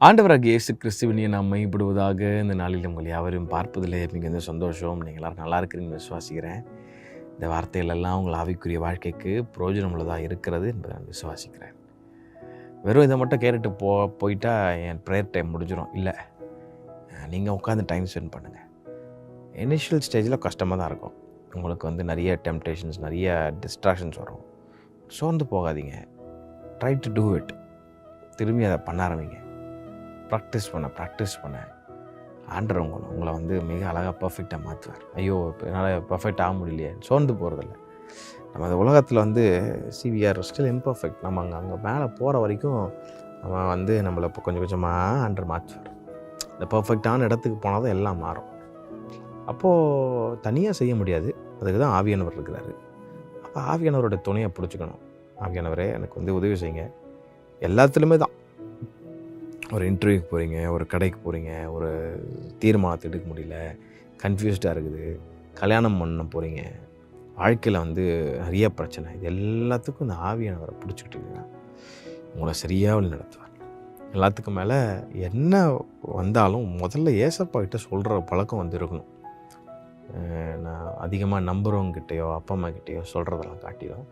ஆண்டவராகிய இயேசு கிறிஸ்துவினை நாம் மையப்படுவதாக இந்த நாளில் உங்கள் யாவரையும் பார்ப்பதில் மிகுந்த சந்தோஷம். நீங்கள் எல்லாரும் நல்லா இருக்கிறீங்கன்னு விசுவாசிக்கிறேன். இந்த வார்த்தைகளெல்லாம் உங்கள் ஆவிக்குரிய வாழ்க்கைக்கு பிரயோஜனமுள்ளதாக இருக்கிறது என்பதை நான் விசுவாசிக்கிறேன். வெறும் இதை மட்டும் கேட்டுட்டு போயிட்டா என் ப்ரேயர் டைம் முடிஞ்சிடும். இல்லை, நீங்கள் உட்காந்து டைம் ஸ்பெண்ட் பண்ணுங்கள். இனிஷியல் ஸ்டேஜில் கஷ்டமாக தான் இருக்கும். உங்களுக்கு நிறைய டெம்டேஷன்ஸ், நிறைய டிஸ்ட்ராக்ஷன்ஸ் வரும். சோர்ந்து போகாதீங்க. Try to do it. திரும்பி அதை பண்ண ஆரம்பிங்க. ப்ராக்டிஸ் பண்ண ஆண்டவர் உங்களை மிக அழகாக பர்ஃபெக்டாக மாற்றுவார். ஐயோ, இப்போ என்னால் பர்ஃபெக்ட் ஆக முடியலையே சோர்ந்து போகிறதில்ல. நம்ம அந்த உலகத்தில் we are still imperfect. நம்ம அங்கே மேலே போகிற வரைக்கும் நம்ம நம்மளை இப்போ கொஞ்சம் கொஞ்சமாக ஆண்டவர் மாற்றுவார். இந்த பர்ஃபெக்டான இடத்துக்கு போனால் தான் எல்லாம் மாறும். அப்போது தனியாக செய்ய முடியாது. அதுக்கு தான் ஆவியானவர் இருக்கிறாரு. அப்போ ஆவியானவரோட துணையை பிடிச்சிக்கணும். ஆவியானவரே எனக்கு உதவி செய்யுங்க. எல்லாத்துலேயுமே தான். ஒரு இன்டர்வியூக்கு போகிறீங்க, ஒரு கடைக்கு போகிறீங்க, ஒரு தீர்மானத்தை எடுக்க முடியல, கன்ஃபியூஸ்டாக இருக்குது, கல்யாணம் பண்ண போகிறீங்க, வாழ்க்கையில் நிறைய பிரச்சனை. இது எல்லாத்துக்கும் இந்த ஆவியானவரை பிடிச்சிக்கிட்டீங்கன்னா உங்களை சரியாக வழி நடத்துவார். எல்லாத்துக்கும் மேலே என்ன வந்தாலும் முதல்ல ஏசப்பாக்கிட்ட சொல்கிற பழக்கம் இருக்கணும். நான் அதிகமாக நம்புகிறவங்கிட்டையோ அப்பா அம்மா கிட்டேயோ சொல்கிறதெல்லாம் காட்டிடும்.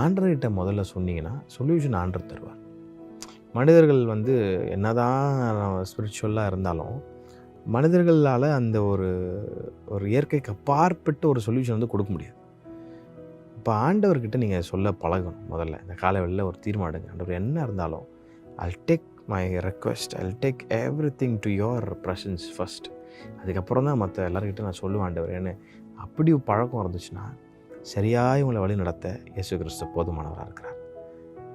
ஆண்டர்கிட்ட முதல்ல சொன்னீங்கன்னா சொல்யூஷன் ஆண்டர் தருவார். மனிதர்கள் என்னதான் ஸ்பிரிச்சுவலாக இருந்தாலும் மனிதர்களால் அந்த ஒரு இயற்கைக்கு அப்பாற்பட்டு ஒரு சொல்யூஷன் கொடுக்க முடியாது. இப்போ ஆண்டவர்கிட்ட நீங்கள் சொல்ல பழகணும். முதல்ல இந்த காலைவெளியில் ஒரு தீர்மானம் எடுங்க. ஆண்டவர் என்ன இருந்தாலும் I'll take my request, I'll take everything to your presence first. அதுக்கப்புறம் தான் மற்ற எல்லாருக்கிட்ட நான் சொல்லுவேன் ஆண்டவர். ஏன்னு அப்படி பழக்கம் இருந்துச்சுன்னா சரியாக இவங்களை வழி நடத்த இயேசு கிறிஸ்து போதுமானவராக இருக்கிறார்.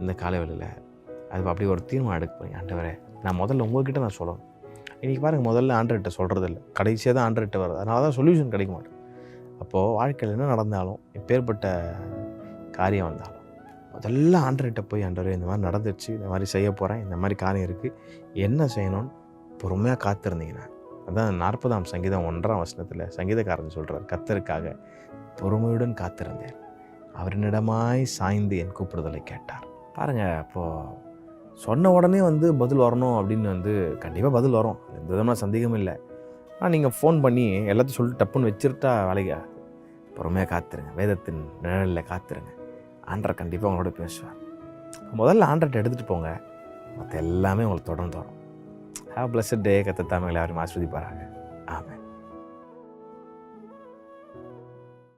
இந்த காலைவெளியில் அது அப்படி ஒரு தீர்மானம் எடுக்க போகிறீங்க. ஆண்டவரே, நான் முதல்ல உங்கள்கிட்ட நான் சொல்லணும். இன்றைக்கி பாருங்கள், முதல்ல ஆண்டர்கிட்ட சொல்கிறதில்ல, கடைசியாக தான் ஆண்டர்கிட்ட வருது. அதனால தான் சொல்யூஷன் கிடைக்க மாட்டேன். அப்போது வாழ்க்கையில் என்ன நடந்தாலும், எப்பேற்பட்ட காரியம் வந்தாலும் முதல்ல ஆண்டர்கிட்ட போய் ஆண்டவரே இந்த மாதிரி நடந்துச்சு, இந்த மாதிரி செய்ய போகிறேன், இந்த மாதிரி காரியம் இருக்குது, என்ன செய்யணும்னு பொறுமையாக காத்திருந்தீங்கன்னா, அதான் 40ஆம் சங்கீதம் 1ஆம் வசனத்தில் சங்கீதக்காரன் சொல்கிறார், கர்த்தருக்காக பொறுமையுடன் காத்திருந்தேன், அவர் என்னிடமாய் சாய்ந்து என் கூப்பிடுதலை கேட்டார். பாருங்கள், அப்போது சொன்ன உடனே பதில் வரணும் அப்படின்னு கண்டிப்பாக பதில் வரும். எந்த விதமான சந்தேகமும் இல்லை. ஆனால் நீங்கள் ஃபோன் பண்ணி எல்லாத்தையும் சொல்லிட்டு டப்புன்னு வச்சுருட்டா வேலைக்கு பொறுமையாக காத்துருங்க. வேதத்தின் நிழலில் காத்துருங்க. ஆண்டர் கண்டிப்பாக உங்களோட பேசுவார். முதல்ல ஆண்டர்கிட்ட எடுத்துகிட்டு போங்க. மற்ற எல்லாமே உங்களுக்கு தொடர்ந்து வரும். ஹேவ் பிளஸட் டே. கர்த்தர் தாமே எல்லாரையும் ஆசீர்வதிப்பாராக.